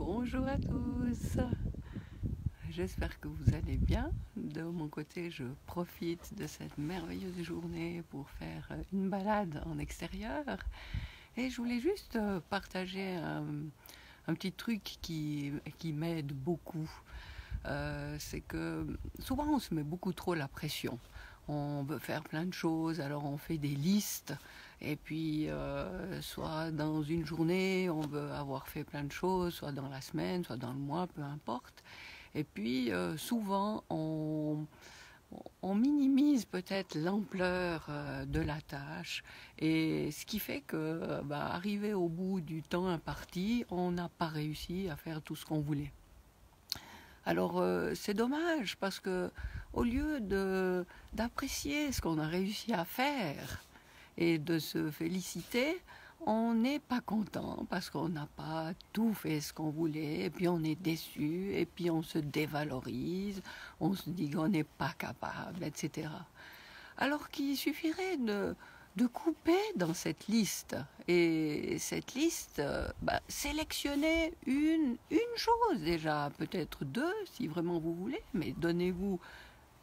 Bonjour à tous, j'espère que vous allez bien. De mon côté, je profite de cette merveilleuse journée pour faire une balade en extérieur. Et je voulais juste partager un petit truc qui m'aide beaucoup. C'est que souvent on se met beaucoup trop la pression. On veut faire plein de choses, alors on fait des listes. Et puis, soit dans une journée, on veut avoir fait plein de choses, soit dans la semaine, soit dans le mois, peu importe. Et puis, souvent, on minimise peut-être l'ampleur de la tâche. Et ce qui fait que, arrivé au bout du temps imparti, on n'a pas réussi à faire tout ce qu'on voulait. Alors c'est dommage parce que au lieu d'apprécier ce qu'on a réussi à faire et de se féliciter, on n'est pas content parce qu'on n'a pas tout fait ce qu'on voulait, et puis on est déçu, et puis on se dévalorise, on se dit qu'on n'est pas capable, etc. Alors qu'il suffirait de couper dans cette liste. Et cette liste, sélectionnez une chose déjà, peut-être deux si vraiment vous voulez, mais donnez-vous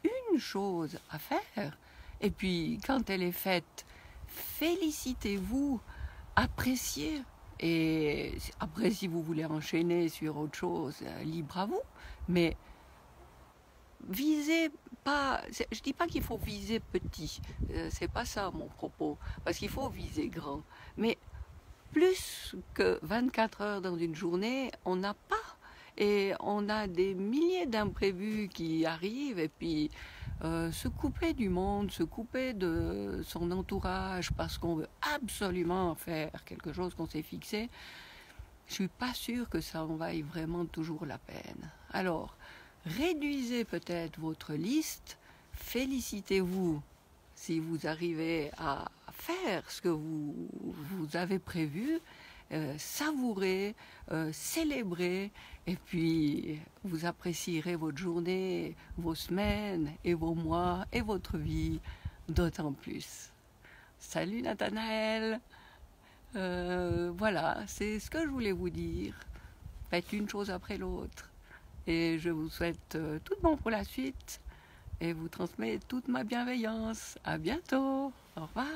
une chose à faire. Et puis quand elle est faite, félicitez-vous, appréciez. Et après, si vous voulez enchaîner sur autre chose, libre à vous. Mais visez pas, je dis pas qu'il faut viser petit, c'est pas ça mon propos, parce qu'il faut viser grand. Mais plus que 24 heures dans une journée, on n'a pas. Et on a des milliers d'imprévus qui arrivent, et puis se couper du monde, se couper de son entourage parce qu'on veut absolument faire quelque chose qu'on s'est fixé, je suis pas sûre que ça en vaille vraiment toujours la peine. Alors, réduisez peut-être votre liste, félicitez-vous si vous arrivez à faire ce que vous avez prévu, savourez, célébrez, et puis vous apprécierez votre journée, vos semaines et vos mois et votre vie d'autant plus. Salut Nathanaël, voilà, c'est ce que je voulais vous dire. Faites une chose après l'autre. Et je vous souhaite tout de bon pour la suite et vous transmets toute ma bienveillance. À bientôt. Au revoir.